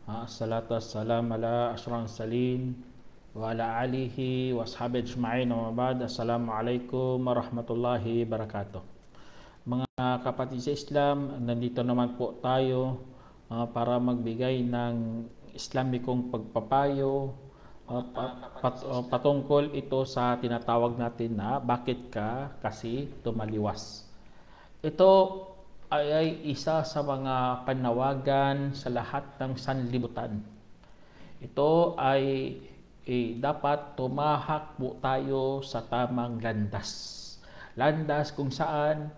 Assalatu wassalam ala asyrafil salin wa ala alihi wa ashabihi ajma'in wa ba'd. Assalamualaikum warahmatullahi wabarakatuh. Mga kapatid sa Islam, nandito naman po tayo para magbigay ng Islamikong pagpapayo patungkol ito sa tinatawag natin na bakit ka kasi tumaliwas. Ito ay isa sa mga panawagan sa lahat ng sanlibutan. Ito ay dapat tumahak po tayo sa tamang landas. Landas kung saan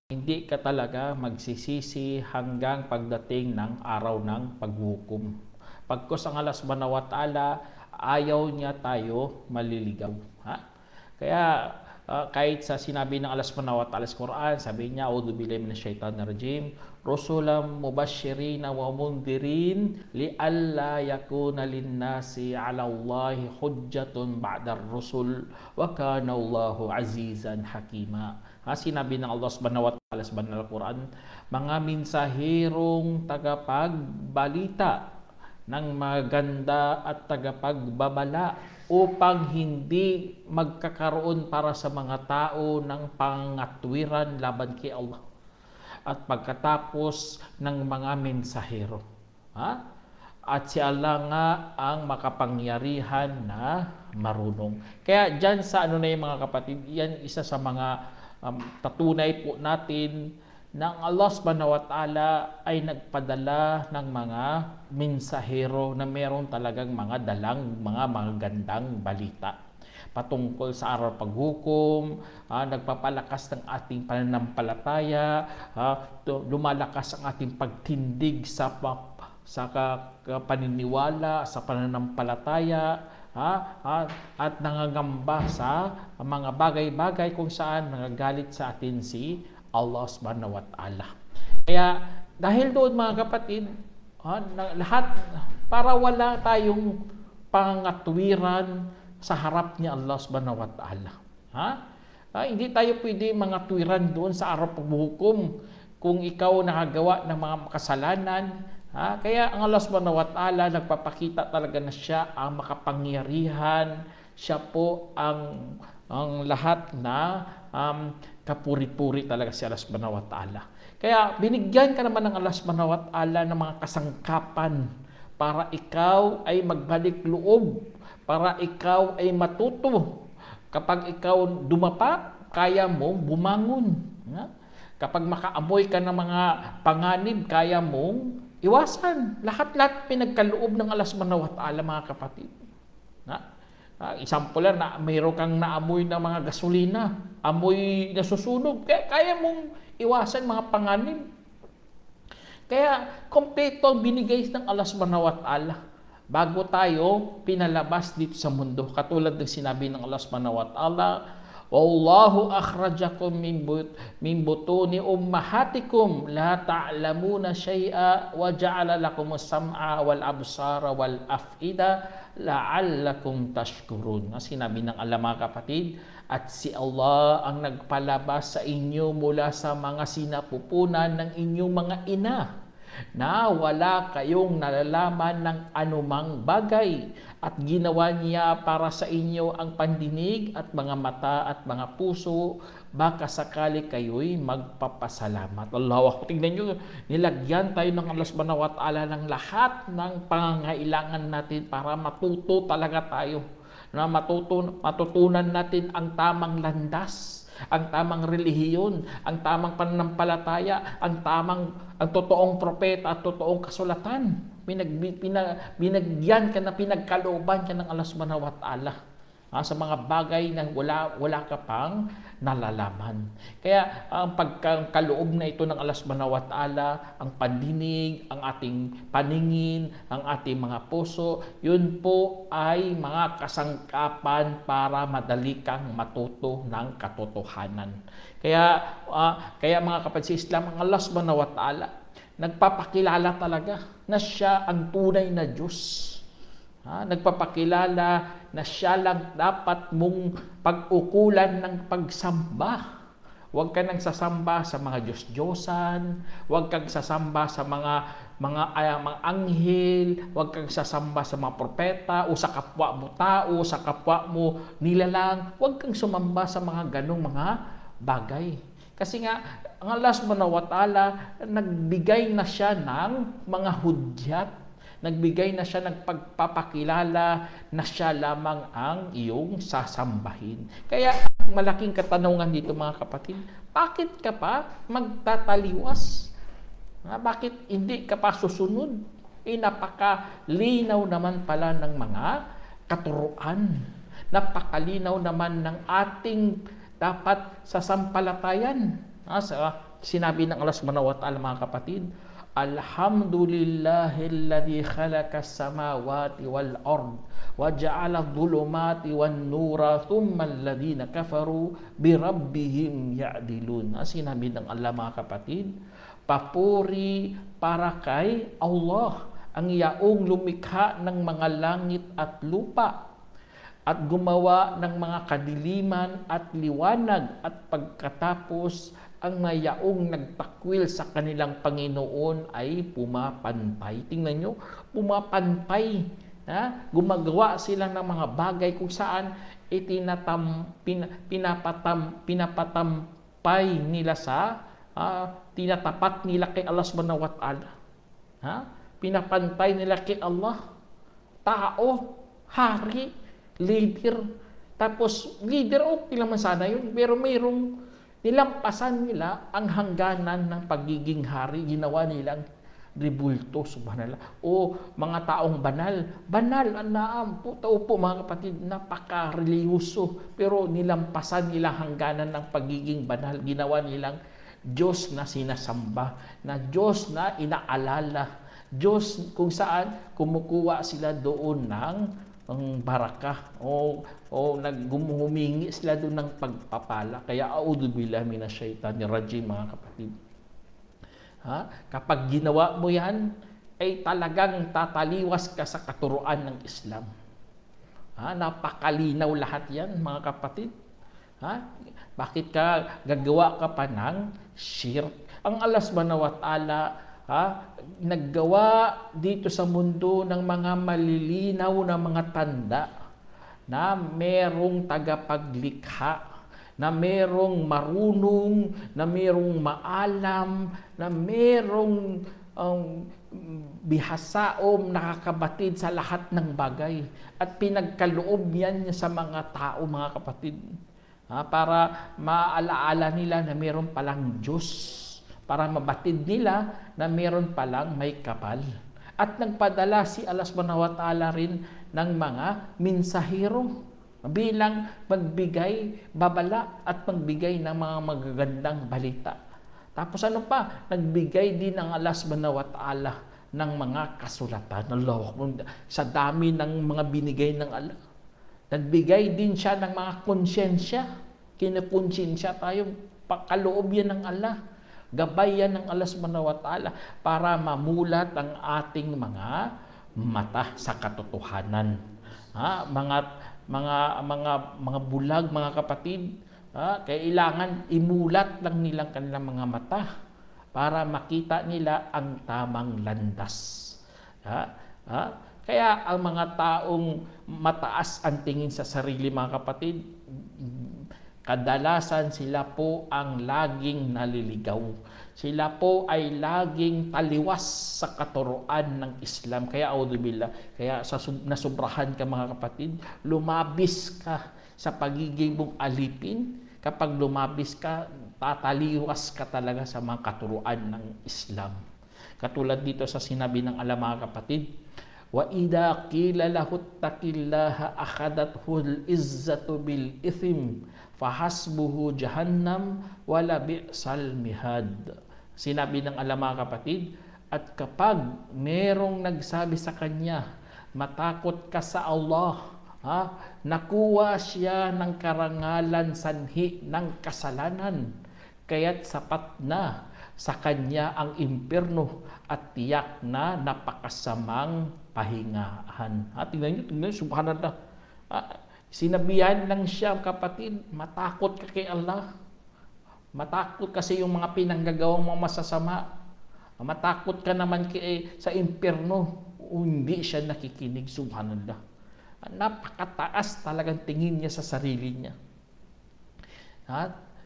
hindi ka talaga magsisisi hanggang pagdating ng araw ng paghukom. Pagkos ang Allah subhanahu wa ta'ala, ayaw niya tayo maliligaw. Kaya kahit sa sinabi ng Allah subhanahu wa ta'ala sa Quran, sabi niya, A'udhu billahi minasyaitanir rajim, Rusulam mubashirina wa mundhirin li'alla yakuna linnasi 'ala Allahi hujjatun ba'dar rusul wa kana Allahu azizan hakima. Sinabi ng Allah subhanahu wa ta'ala sa banal na Quran, mga mensahirong tagapagbalita ng maganda at tagapagbabala upang hindi magkakaroon para sa mga tao ng pangatwiran laban kay Allah at pagkatapos ng mga mensahero. At si Allah nga ang makapangyarihan na marunong. Kaya dyan sa na yung mga kapatid, yan isa sa mga tatunay po natin na Allah subhanahu wa ta'ala ay nagpadala ng mga mensahero na meron talagang mga dalang, mga magandang balita patungkol sa araw paghukom, nagpapalakas ng ating pananampalataya, lumalakas ang ating pagtindig sa paniniwala, sa pananampalataya, at nangangamba sa mga bagay-bagay kung saan nagagalit sa atin si Allah subhanahu wa ta'ala. Kaya dahil doon mga kapatid, lahat para wala tayong pangatwiran sa harap ni Allah subhanahu wa ta'ala. Hindi tayo pwede mangatwiran doon sa araw paghukom kung ikaw nakagawa ng mga kasalanan. Kaya ang Allah subhanahu wa ta'ala nagpapakita talaga na siya ang makapangyarihan, siya po ang lahat na kapuri-puri talaga si Allah subhanahu wa ta'ala. Kaya binigyan ka naman ng Allah subhanahu wa ta'ala ng mga kasangkapan para ikaw ay magbalik loob, para ikaw ay matuto. Kapag ikaw dumapa, kaya mong bumangon. Kapag makaamoy ka ng mga panganib, kaya mong iwasan. Lahat-lahat pinagkaloob ng Allah subhanahu wa ta'ala mga kapatid. Example lang na mayroon kang naamoy na mga gasolina, amoy nasusunog, kaya mong iwasan mga panganib. Kaya kompleto ang binigay ng Allah subhanahu wa ta'ala bago tayo pinalabas dito sa mundo. Katulad ng sinabi ng Allah subhanahu wa ta'ala, Wallahu akhrajakum min butuni ummahatikum la ta'lamuna syai'a wa ja'ala lakumus sam'a wal absara wal af'ida la'allakum tashkurun. Sinabi ng Allah mga kapatid, at si Allah ang nagpalabas sa inyo mula sa mga sinapupunan ng inyong mga ina na wala kayong nalalaman ng anumang bagay at ginawa niya para sa inyo ang pandinig at mga mata at mga puso, baka sakali kayo'y magpapasalamat. Allahu Akbar. Tingnan nyo, nilagyan tayo ng Allah subhanahu wa ta'ala ng lahat ng pangangailangan natin para matuto talaga tayo, na matutunan natin ang tamang landas, ang tamang relihiyon, ang tamang pananampalataya, ang totoong propeta at totoong kasulatan. Binagyan ka na, pinagkalooban ka ng Allah subhanahu wa ta'ala sa mga bagay na wala ka pang nalalaman. Kaya ang pagkaloob na ito ng Allah subhanahu wa ta'ala, ang pandinig, ang ating paningin, ang ating mga puso, yun po ay mga kasangkapan para madali kang matuto ng katotohanan. Kaya mga kapatid sa Islam, ang Allah subhanahu wa ta'ala nagpapakilala talaga na siya ang tunay na Diyos. Nagpapakilala na siya lang dapat mong pag-ukulan ng pagsamba. Huwag ka nang sasamba sa mga Diyos-Diyosan, huwag kang sasamba sa mga anghel, huwag kang sasamba sa mga propeta o sa kapwa mo tao, sa kapwa mo nilalang. Huwag kang sumamba sa mga ganong mga bagay. Kasi nga, ang Allah subhanahu wa ta'ala, nagbigay na siya ng mga hudyat, nagbigay na siya ng pagpapakilala na siya lamang ang iyong sasambahin. Kaya malaking katanungan dito mga kapatid, bakit ka pa magtataliwas? Bakit hindi ka pa susunod? Napakalinaw naman pala ng mga katuruan. Napakalinaw naman ng ating dapat sasampalatayan. Sinabi ng Allah subhanahu wa ta'ala mga kapatid, Alhamdulillahilladzi khalaqas samawati wal ard wa ja'ala adh-dhulumati wan nura thumma alladhina kafaru bi rabbihim ya'dilun. Sinabi ng Allah mga kapatid, papuri para kay Allah, ang yaong lumikha ng mga langit at lupa at gumawa ng mga kadiliman at liwanag, at pagkatapos ang mayaong nagtakwil sa kanilang Panginoon ay pumapantay. Tingnan nyo, pumapantay. Gumagawa sila ng mga bagay kung saan pinapatampay nila sa tinatapat nila kay Allah subhanahu wa ta'ala. Pinapantay nila kay Allah. Tao, hari, leader. Tapos, leader, okay lang sana yun. Pero mayroong nilampasan nila ang hangganan ng pagiging hari. Ginawa nilang ribulto, subhanallah. O mga taong banal. Banal, tao po mga kapatid, napaka-reliyoso. Pero nilampasan nila hangganan ng pagiging banal. Ginawa nilang Diyos na sinasamba, na Diyos na inaalala, Diyos kung saan kumukuha sila doon ng baraka o humingi sila doon ng pagpapala. Kaya a'udhu billahi minash shaitanir rajim mga kapatid. Kapag ginawa mo yan, ay talagang tataliwas ka sa katuruan ng Islam. Napakalinaw lahat yan mga kapatid. Bakit ka gagawa ka pa ng shirk? Ang Allah subhanahu wa ta'ala naggawa dito sa mundo ng mga malilinaw na mga tanda na merong tagapaglikha, na merong marunong, na merong maalam, na merong bihasaom, nakakabatid sa lahat ng bagay. At pinagkaloob yan sa mga tao, mga kapatid, para maalaala nila na meron palang Diyos, para mabatid nila na meron palang may kapal. At nagpadala si Allah subhanahu wa ta'ala rin ng mga mensahero bilang magbigay babala at magbigay ng mga magagandang balita. Tapos ano pa? Nagbigay din ang Allah subhanahu wa ta'ala ng mga kasulatan. Allah, sa dami ng mga binigay ng Allah. Nagbigay din siya ng mga konsyensya. Kinakonsensya tayo. Pakaloob yan ng Allah. Gabay yan ng Allah subhanahu wa ta'ala para mamulat ang ating mga mata sa katotohanan. Mga bulag, mga kapatid, kailangan imulat lang nilang kanilang mga mata para makita nila ang tamang landas. Kaya ang mga taong mataas ang tingin sa sarili, mga kapatid, kadalasan sila po ang laging naliligaw. Sila po ay laging taliwas sa katuruan ng Islam. Kaya auzubillah, kaya nasubrahan ka mga kapatid, lumabis ka sa pagiging mong alipin. Kapag lumabis ka, tataliwas ka talaga sa mga katuruan ng Islam. Katulad dito sa sinabi ng Allah mga kapatid, wa idha qila lahu ittaqillaha akhadathul izzatu bil ithim fahasbuhu jahannam wala bi'sal mihad. Sinabi ng Allah mga kapatid, at kapag merong nagsabi sa kanya, matakot ka sa Allah, nakuha siya ng karangalan sanhi ng kasalanan, kaya't sapat na sa kanya ang impyerno at tiyak na napakasamang pahingahan. Tingnan nyo, subhanallah. Sinabihan lang siya, kapatid, matakot ka kay Allah. Matakot kasi yung mga pinanggagawang mga masasama. Matakot ka naman sa impyerno. Hindi siya nakikinig, subhanallah. Napakataas talagang tingin niya sa sarili niya.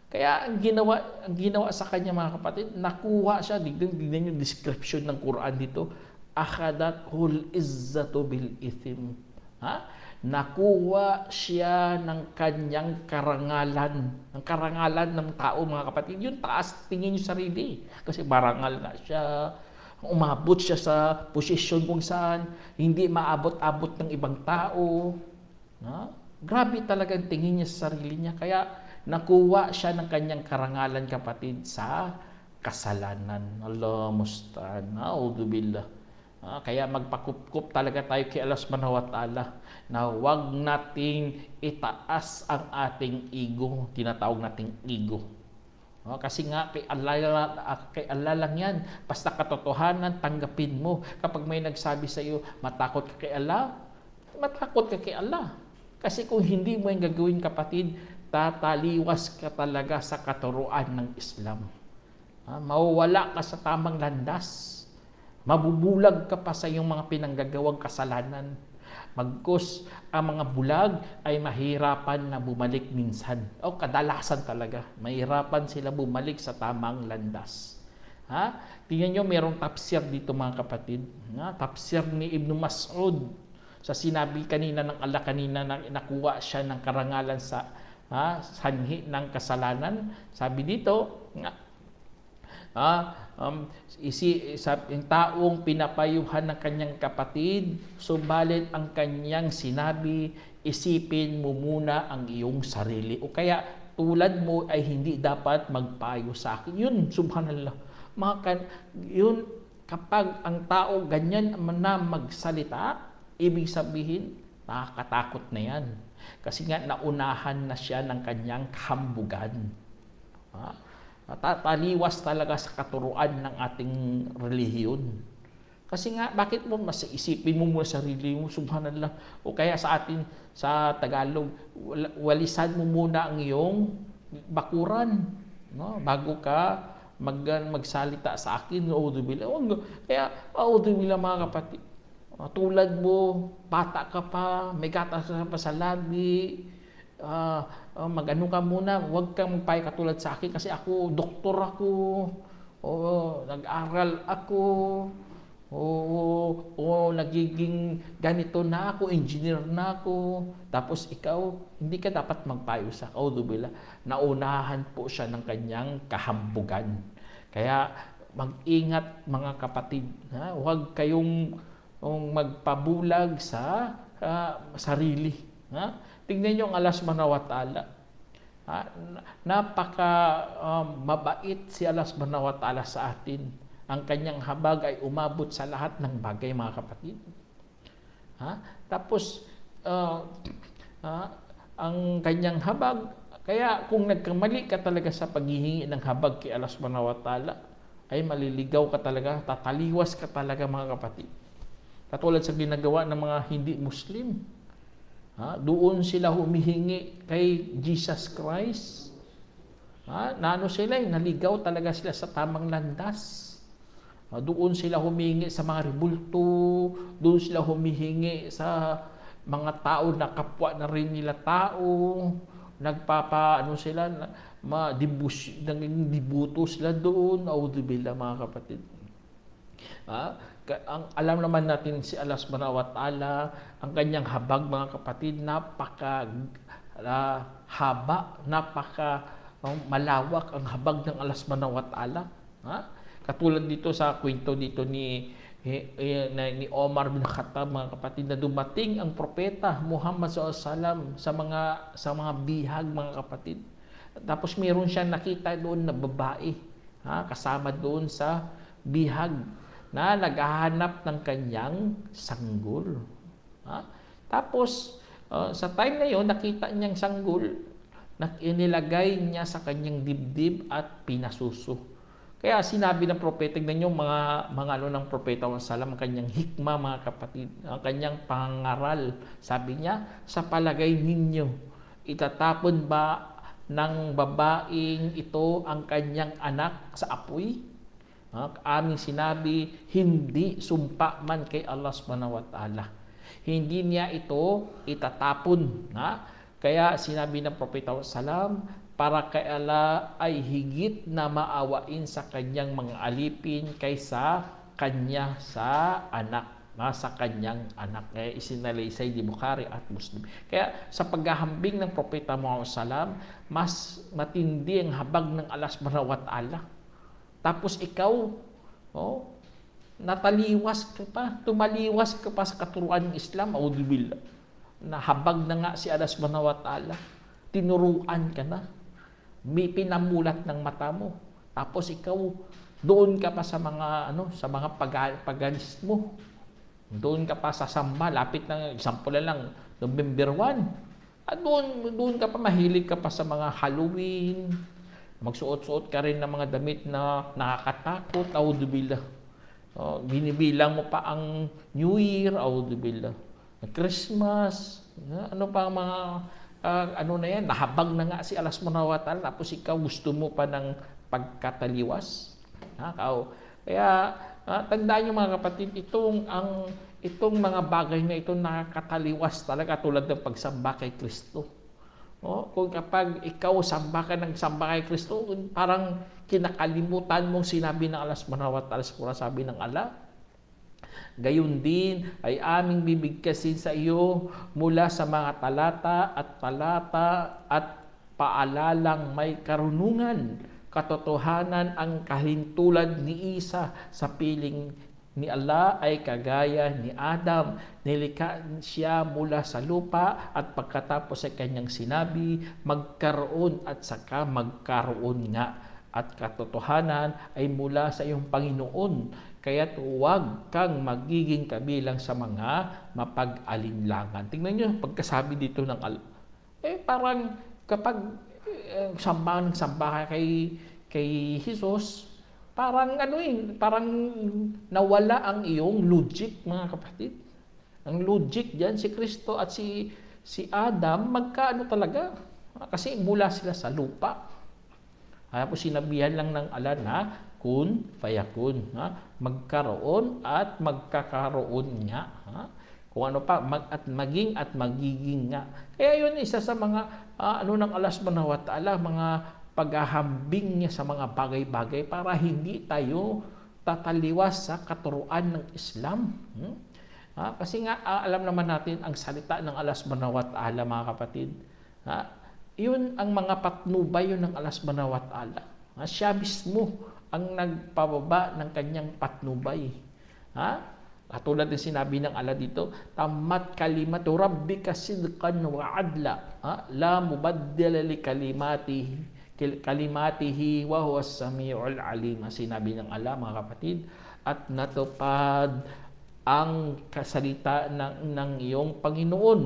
Kaya ang ginawa sa kanya, mga kapatid, nakuha siya, dignan yung description ng Quran dito, akhadathul izzatu bil ithim. Nakuha siya ng kanyang karangalan, ng karangalan ng tao, mga kapatid. Yung taas tingin yung sarili, kasi marangal na siya. Umabot siya sa posisyon kung saan hindi maabot-abot ng ibang tao. Grabe talagang tingin niya sa sarili niya. Kaya nakuha siya ng kanyang karangalan, kapatid, sa kasalanan. Allah musta'an. Na'udzubillah. Kaya magpakup-kup talaga tayo kay Allah subhanahu wa ta'ala na huwag nating itaas ang ating ego. Tinatawag nating ego. Kasi nga kay Allah lang yan. Basta katotohanan, tanggapin mo. Kapag may nagsabi sa iyo, matakot ka kay Allah, matakot ka kay Allah. Kasi kung hindi mo yung gagawin, kapatid, tataliwas ka talaga sa katuruan ng Islam. Mawawala ka sa tamang landas. Mabubulag ka pa sa iyong mga pinanggagawang kasalanan. Magkus ang mga bulag ay mahirapan na bumalik minsan. O kadalasan talaga, mahirapan sila bumalik sa tamang landas. Tingnan nyo, mayroong tafsir dito, mga kapatid. Tafsir ni Ibn Mas'ud. Sa sinabi kanina ng Allah kanina na nakuha siya ng karangalan sa sanhi ng kasalanan. Sabi dito, yung taong pinapayuhan ng kanyang kapatid, subalit ang kanyang sinabi, isipin mo muna ang iyong sarili. O kaya, tulad mo ay hindi dapat magpayo sa akin. Yun, subhanallah. Yun, kapag ang tao ganyan na magsalita, ibig sabihin, nakakatakot na yan. Kasi nga, naunahan na siya ng kanyang kahambugan. Tataliwas talaga sa katuruan ng ating relihiyon. Kasi nga, bakit mo isipin mo muna sarili mo, subhanallah. O kaya sa atin, sa Tagalog, walisan mo muna ang iyong bakuran. Bago ka magsalita sa akin, auzubillah. Kaya, auzubillah, mga kapatid. Tulad mo, bata ka pa, may gatas ka pa sa labi, mag-ano ka muna, huwag kang magpayo katulad sa akin kasi ako, doktor ako, nag-aral ako, nagiging ganito na ako, engineer na ako, tapos ikaw, hindi ka dapat magpayo sa auzubillah. Naunahan po siya ng kanyang kahambugan. Kaya mag-ingat, mga kapatid, huwag kayong magpabulag sa sarili. Tingnan niyo ang Allah subhanahu wa ta'ala. Napaka mabait si Allah subhanahu wa ta'ala sa atin. Ang kanyang habag ay umabot sa lahat ng bagay, mga kapatid. Tapos, ang kanyang habag, kaya kung nagkamali ka talaga sa paghihingi ng habag kay Allah subhanahu wa ta'ala, ay maliligaw ka talaga, tataliwas ka talaga, mga kapatid. Katulad sa ginagawa ng mga hindi Muslim. Doon sila humihingi kay Jesus Christ. Sila, naligaw talaga sila sa tamang landas. Doon sila humihingi sa mga rebulto, doon sila humihingi sa mga tao na kapwa na rin nila tao, sila, dibuto sila doon, auzubillah, mga kapatid. Alam naman natin si Allah subhanahu wa ta'ala, ang kanyang habag, mga kapatid, napaka haba, napaka malawak ang habag ng Allah subhanahu wa ta'ala. Katulad dito sa kwento dito ni Omar bin Khattab, mga kapatid, na dumating ang propeta Muhammad SAW sa mga bihag, mga kapatid. Tapos mayroon siyang nakita doon na babae, kasama doon sa bihag, na naghahanap ng kanyang sanggol. Tapos, sa time na yon, nakita niyang sanggol na inilagay niya sa kanyang dibdib at pinasuso. Kaya sinabi ng propeta, tignan niyo mga ng propeta ang kanyang hikma, mga kapatid, ang kanyang pangaral. Sabi niya, sa palagay ninyo, itatapon ba ng babaeng ito ang kanyang anak sa apoy? Aming sinabi, hindi sumpa man kay Allah subhanahu wa ta'ala. Hindi niya ito itatapon. Kaya sinabi ng Propeta Salam, para kay Allah ay higit na maawain sa kanyang mga alipin kaysa kanya sa anak. Sa kanyang anak. Kaya isinalaysay di Bukhari at Muslim. Kaya sa paghahambing ng Propeta Muhammad Salam, mas matindi ang habag ng Allah subhanahu wa ta'ala. Tapos ikaw, nataliwas ka pa, tumaliwas ka pa sa katuruan ng Islam, auzubillah. Nahabag na nga si Allah subhanahu wa ta'ala. Tinuruan ka na. May pinamulat ng mata mo. Tapos ikaw, doon ka pa sa mga pagalis mo. Doon ka pa sa samba, lapit na, example na lang, November 1. At doon ka pa, mahilig ka pa sa mga Halloween. Magsuot-suot ka rin ng mga damit na nakakatakot, auzubillah. Binibilang mo pa ang New Year, auzubillah. Christmas, ano pa mga nahabag na nga si Allah subhanahu wa ta'ala, tapos ikaw gusto mo pa ng pagkataliwas. Kaya tandaan niyo mga kapatid, itong mga bagay na ito nakakataliwas talaga, tulad ng pagsamba kay Kristo. Kung kapag ikaw samba kay Kristo, parang kinakalimutan mong sinabi ng Allah subhanahu wa ta'ala sa Quran, sabi ng Allah, gayon din ay aming bibigkasin sa iyo mula sa mga talata at paalalang may karunungan, katotohanan ang kahintulad ni Isa sa piling ni Allah ay kagaya ni Adam. Nilikha siya mula sa lupa at pagkatapos ay kanyang sinabi, magkaroon at saka magkaroon nga. At katotohanan ay mula sa iyong Panginoon. Kaya't huwag kang magiging kabilang sa mga mapag-alinlangan. Tingnan niyo, pagkasabi dito ng Allah. Parang kapag samba kay Jesus, parang parang nawala ang iyong logic, mga kapatid. Ang logic diyan, si Kristo at si Adam, magkaano talaga? Kasi mula sila sa lupa. Tapos sinabihan lang ng Allah na kun fayakun, magkaroon at magkakaroon nga. Kung ano pa, maging at magiging nga. Kaya yun isa sa mga ng Allah subhanahu wa ta'ala, mga paghahambing niya sa mga bagay-bagay para hindi tayo tataliwas sa katuruan ng Islam. Kasi nga alam naman natin ang salita ng Allah subhanahu wa ta'ala, mga kapatid. Yun ang mga patnubay yun ng Allah subhanahu wa ta'ala. Siya mismo ang nagpababa ng kanyang patnubay. Katulad ng sinabi ng Allah dito, tamat kalimatu rabbika sidqan wa adla, la mubaddila li kalimatihi wa huwa as-sami'ul alim. Sinabi ng Allah, mga kapatid, at natupad ang kasalita ng iyong Panginoon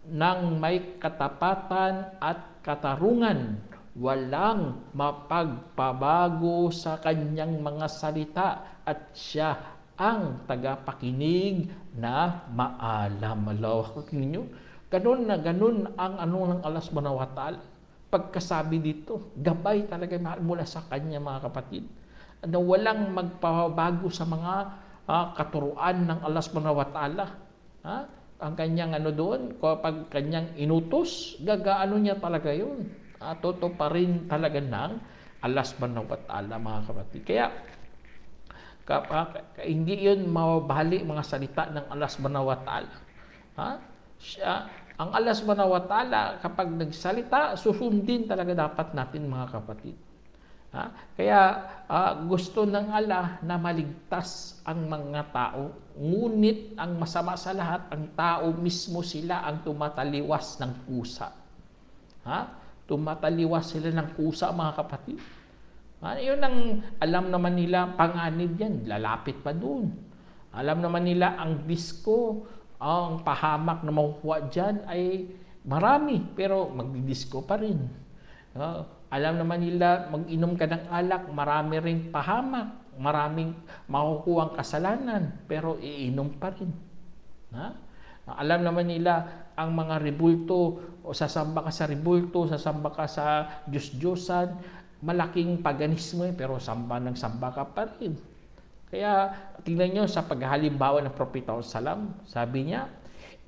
nang may katapatan at katarungan, walang mapagpabago sa kanyang mga salita, at siya ang tagapakinig na maalam. Ninyo, ganun ang ng Allah subhanahu wa ta'ala. Pagkasabi dito, gabay talaga mula sa kanya, mga kapatid, na walang magpabago sa mga katuruan ng Allah subhanahu wa ta'ala. Ang kanyang doon, kapag kanyang inutos, gagaano niya talaga yun. Totoo pa rin talaga ng Allah subhanahu wa ta'ala, mga kapatid. Kaya, hindi yun mabali mga salita ng Allah subhanahu wa ta'ala. Ang Allah subhanahu wa ta'ala, kapag nagsalita, susundin talaga dapat natin, mga kapatid. Kaya gusto ng Allah na maligtas ang mga tao, ngunit ang masama sa lahat, ang tao mismo sila ang tumataliwas ng kusa. Tumataliwas sila ng kusa, mga kapatid. Yun ang alam naman nila, panganib yan, lalapit pa doon. Alam naman nila ang disco, ang pahamak na makukuha dyan ay marami, pero magdidisko pa rin. Alam naman nila, mag-inom ka ng alak, marami ring pahamak, maraming makukuha ang kasalanan, pero iinom pa rin. Alam naman nila ang mga rebulto, o sasamba ka sa rebulto, sasamba ka sa Diyos-Diyosan, malaking paganismo pero samba ng samba ka pa rin. Kaya tingnan nyo sa paghalimbawa ng Propeta Salam, sabi niya,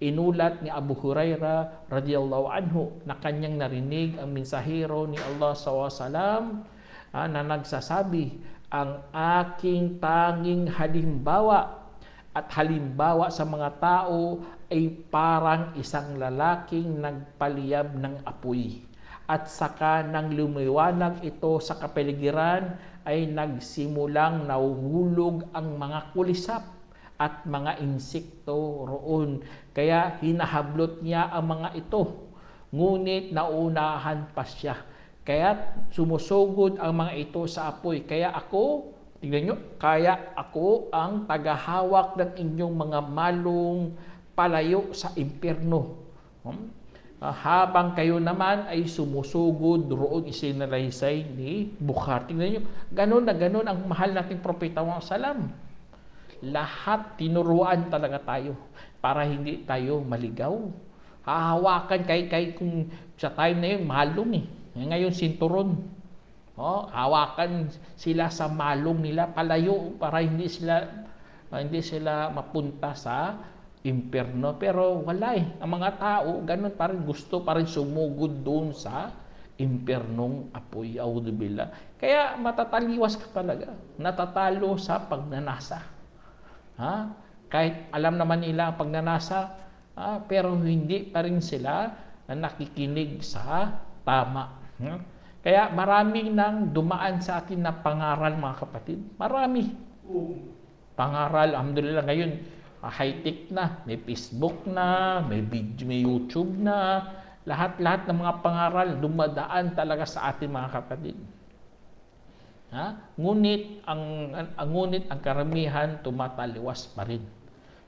inulat ni Abu Hurairah radhiyallahu anhu na kanyang narinig ang mensahero ni Allah SAW na nagsasabi, ang aking tanging halimbawa at halimbawa sa mga tao ay parang isang lalaking nagpaliyab ng apoy. At saka nang lumiwanag ito sa kapaligiran ay nagsimulang nahuhulog ang mga kulisap at mga insekto roon. Kaya hinahablot niya ang mga ito. Ngunit nauunahan pa siya. Kaya sumusugod ang mga ito sa apoy. Kaya ako, tingnan nyo, kaya ako ang tagahawak ng inyong mga malong palayo sa impyerno. Habang kayo naman ay sumusugod roon, isinalaysay ni Bukhari. Tingnan nyo, ganun na ganun ang mahal nating Propeta Salam. Lahat tinuruan talaga tayo para hindi tayo maligaw. Hahawakan kay kung sa time na yun, malong eh. Ngayon, sinturon. Hawakan sila sa malong nila, palayo para hindi sila mapunta sa impyerno. Pero wala eh. Ang mga tao, ganun pa rin, gusto pa rin sumugod doon sa impyernong apoy. Audubillah. Kaya matataliwas ka talaga. Natatalo sa pagnanasa. Kahit alam naman nila ang pagnanasa, pero hindi pa rin sila nakikinig sa tama. Kaya marami nang dumaan sa atin na pangaral, mga kapatid. Marami. Pangaral, alhamdulillah, ngayon, high-tech na. May Facebook na, may video, may YouTube na. Lahat-lahat ng mga pangaral dumadaan talaga sa atin, mga kapatid. Ngunit ang karamihan tumataliwas pa rin.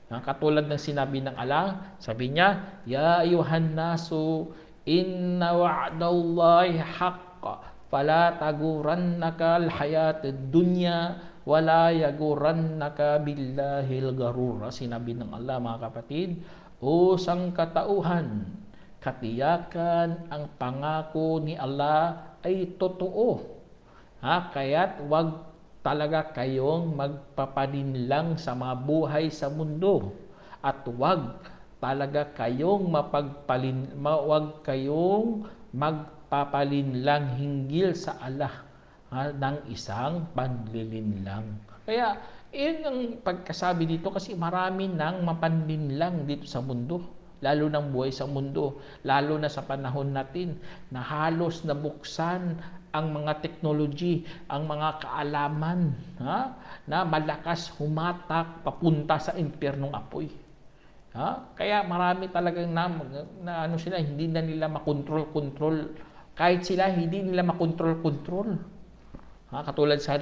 Katulad ng sinabi ng Allah, sabi niya, Ya ayuhan nasu, inna wa'dallahi haqqa, fala tagurannaka al-hayatid dunya, wala yagurannaka billahil garur. Sinabi ng Allah, mga kapatid, o sangkatauhan, katiyakan ang pangako ni Allah ay totoo. Kaya't wag talaga kayong magpapalinlang sa mga buhay sa mundo. At wag talaga kayong magpapalinlang hinggil sa Allah ng isang panlilinlang. Kaya, yun ang pagkasabi dito kasi marami nang mapanlinlang dito sa mundo. Lalo ng buhay sa mundo. Lalo na sa panahon natin na halos nabuksan ang mga technology, ang mga kaalaman na malakas humatak papunta sa impyernong apoy. Kaya marami talagang sila, hindi na nila makontrol-kontrol. Kahit sila, hindi nila makontrol-kontrol. Katulad sa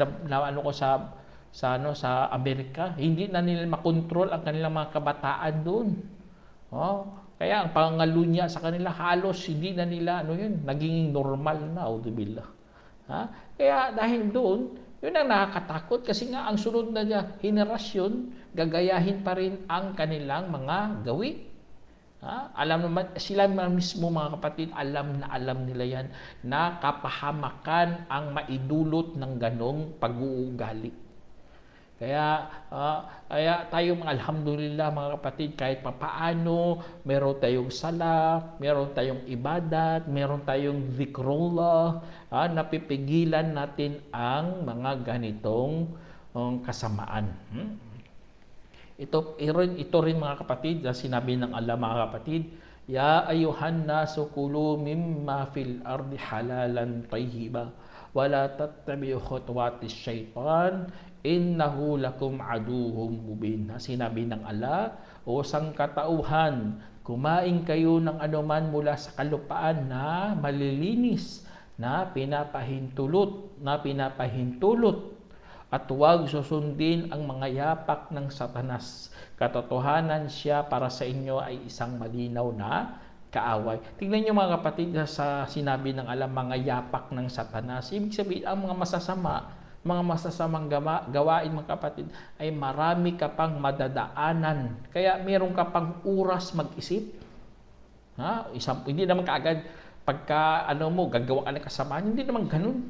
Amerika, hindi na nila makontrol ang kanilang mga kabataan doon. Kaya ang pangalunya sa kanila halos hindi na nila naging normal na, audubillah. Kaya dahil doon, yun ang nakakatakot kasi nga ang sunod na henerasyon gagayahin pa rin ang kanilang mga gawi. Alam naman sila mismo, mga kapatid, alam na alam nila yan na kapahamakan ang maidulot ng ganong pag-uugali. Kaya tayo, mga alhamdulillah, mga kapatid, kahit papaano, meron tayong sala, meron tayong ibadat, meron tayong zikrullah, napipigilan natin ang mga ganitong kasamaan. Ito rin, mga kapatid, na sinabi ng Allah, mga kapatid, Ya ayuhan nasu kulu mimma fil ardi halalan tayyiba wala tattabi'u khutuwatis syaitan innahu lakum aduwwum mubin. Sinabi ng Allah, o sangkatauhan, kumain kayo ng anuman mula sa kalupaan na malilinis, na pinapahintulot, at huwag susundin ang mga yapak ng Satanas. Katotohanan siya para sa inyo ay isang malinaw na kaaway. Tingnan niyo, mga kapatid, sa sinabi ng Allah, mga yapak ng Satanas. Ibig sabihin, ang mga masasama, mga masasamang gawain, mga kapatid, ay marami ka pang madadaanan. Kaya meron ka pang oras mag-isip. Hindi naman kaagad pagka gagawa ka ng kasamaan, hindi naman ganun.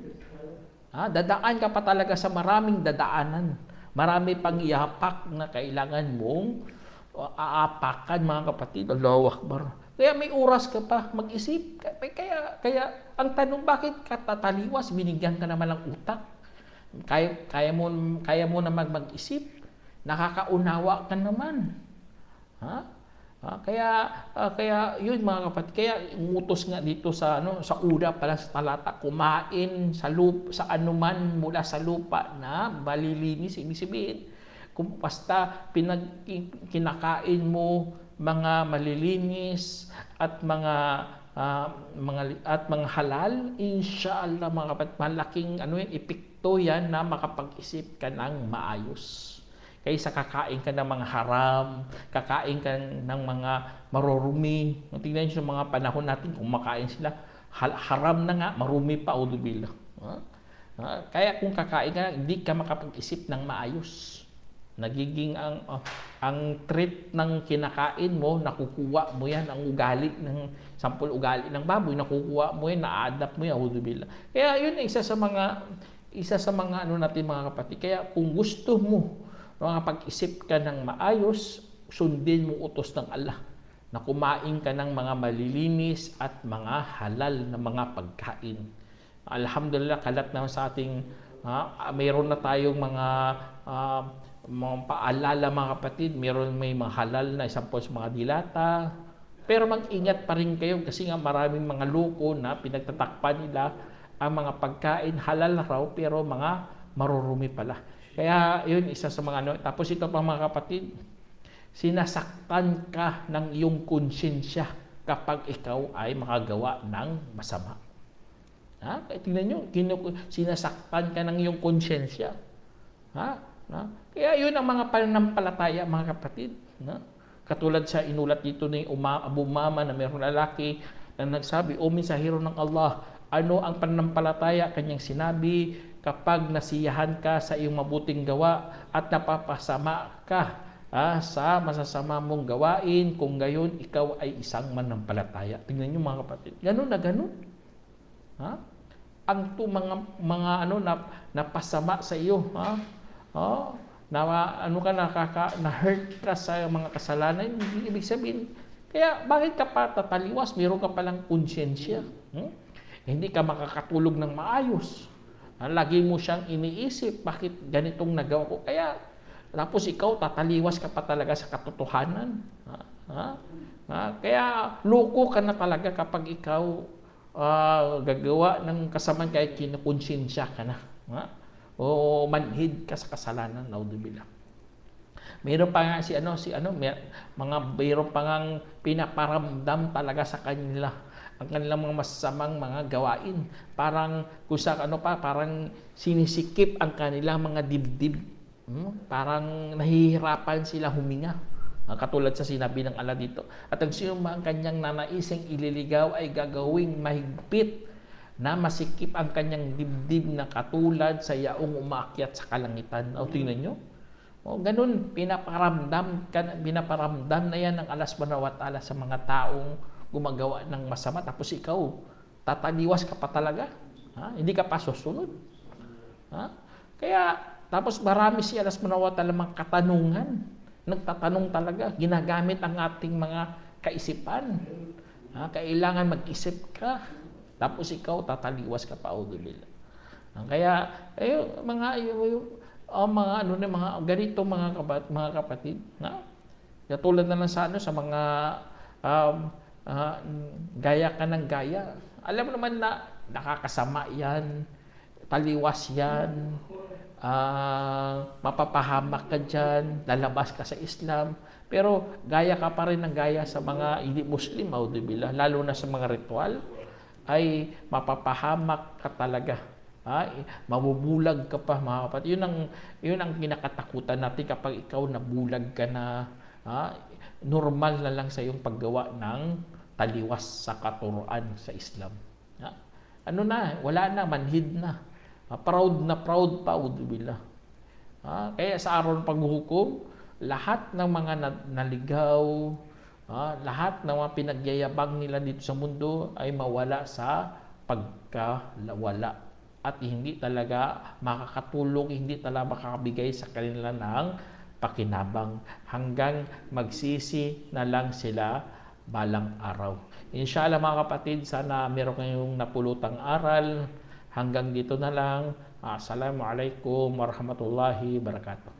Dadaan ka pa talaga sa maraming dadaanan. Marami pang yapak na kailangan mong aapakan, mga kapatid. Allahu Akbar. Kaya may oras ka pa mag-isip. Kaya ang tanong, bakit ka tataliwas? Binigyan ka naman ng utak. Kaya mo na mag-isip. Nakakaunawa ka naman. Kaya yun, mga kapatid. Kaya umutos nga dito sa una pala sa talata, kumain sa anuman mula sa lupa na malilinis. Ibig sabihin, kung basta kinakain mo mga malilinis at mga halal, inshallah, mga kapatid, malaking epekto yan na makapag-isip ka ng maayos. Kaysa kakain ka ng mga haram, kakain ka ng mga marurumi. Tingnan nyo sa mga panahon natin, kung makain sila, haram na nga, marumi pa, udubila. Kaya kung kakain ka, hindi ka makapag-isip ng maayos. Nagiging ang treat ng kinakain mo, nakukuha mo yan, ang ugali ng sampul ugali ng baboy, nakukuha mo yan, na-adapt mo yan, udubila. Kaya yun isa sa mga natin, mga kapatid. Kaya kung gusto mo makapag-isip ka ng maayos, sundin mo utos ng Allah na kumain ka ng mga malilinis at mga halal na mga pagkain. Alhamdulillah, kalat naman sa ating mayroon na tayong mga paalala, mga kapatid. May mga halal na isampol sa mga dilata. Pero mag-ingat pa rin kayo kasi nga maraming mga loko na pinagtatakpan nila ang mga pagkain halal raw pero mga marurumi pala. Kaya yun, isa sa mga Tapos ito pa, mga kapatid, sinasaktan ka ng iyong konsensya kapag ikaw ay makagawa ng masama. Kaya tingnan nyo, sinasaktan ka ng iyong konsensya. Kaya yun ang mga pananampalataya, mga kapatid. Katulad sa inulat dito ni Abu Umama na mayroong lalaki na nagsabi, O mensahero ng Allah, ano ang pananampalataya? Kanyang sinabi, kapag nasiyahan ka sa iyong mabuting gawa at napapasama ka sa masasama mong gawain, kung gayon, ikaw ay isang mananampalataya. Tingnan nyo, mga kapatid. Ganun na ganun. Ang mga napasama sa iyo, na-hurt ka sa mga kasalanan, ibig sabihin, kaya bakit ka pa tataliwas? Meron ka palang konsyensya. Hindi ka makakatulog ng maayos. Lagi mo siyang iniisip, bakit ganitong nagawa ko? Kaya, tapos ikaw, tataliwas ka pa talaga sa katotohanan. Kaya, loko ka na talaga kapag ikaw gagawa ng kasamaan kahit kinukonsensya ka na. O manhid ka sa kasalanan, naudubila. Mayroon pa nga mayroon pa nga pinaparamdam talaga sa kanila ang kanilang mga masasamang mga gawain. Parang parang sinisikip ang kanilang mga dibdib. Parang nahihirapan sila huminga. Katulad sa sinabi ng Allah dito. At ang sino man ang kanyang nanaising ililigaw ay gagawing mahigpit na masikip ang kanyang dibdib na katulad sa yaong umakyat sa kalangitan. Tingnan nyo. Ganun, pinaparamdam na yan ng Allah subhanahu wa ta'ala sa mga taong gumagawa ng masama, tapos ikaw, tataliwas ka pa talaga. Hindi ka pa susunod. Kaya, tapos marami si Allah subhanahu wa ta'ala mga katanungan. Nagtatanong talaga, ginagamit ang ating mga kaisipan. Kailangan mag-isip ka. Tapos ikaw, tataliwas ka pa. Kaya, mga ganito mga kapatid, katulad na lang sa mga gaya ka ng gaya. Alam mo naman na nakakasama yan, taliwas yan, mapapahamak ka dyan, lalabas ka sa Islam, pero gaya ka pa rin ng gaya sa mga hindi Muslim, lalo na sa mga ritual, ay mapapahamak ka talaga. Mabubulag ka pa, mga kapatid. Yun ang kinakatakutan natin kapag ikaw nabulag ka na, normal na lang sa iyong paggawa ng taliwas sa katuruan sa Islam. Wala na, manhid na. Proud na proud pa, udbillah. Kaya sa araw ng paghuhukom, lahat ng mga naligaw, lahat ng mga pinagyayabang nila dito sa mundo ay mawala sa pagkawala. At hindi talaga makakatulong, hindi talaga makakabigay sa kanila ng pakinabang hanggang magsisi na lang sila balang araw. Inshallah mga kapatid, sana meron kayong napulutang aral. Hanggang dito na lang. Assalamualaikum warahmatullahi wabarakatuh.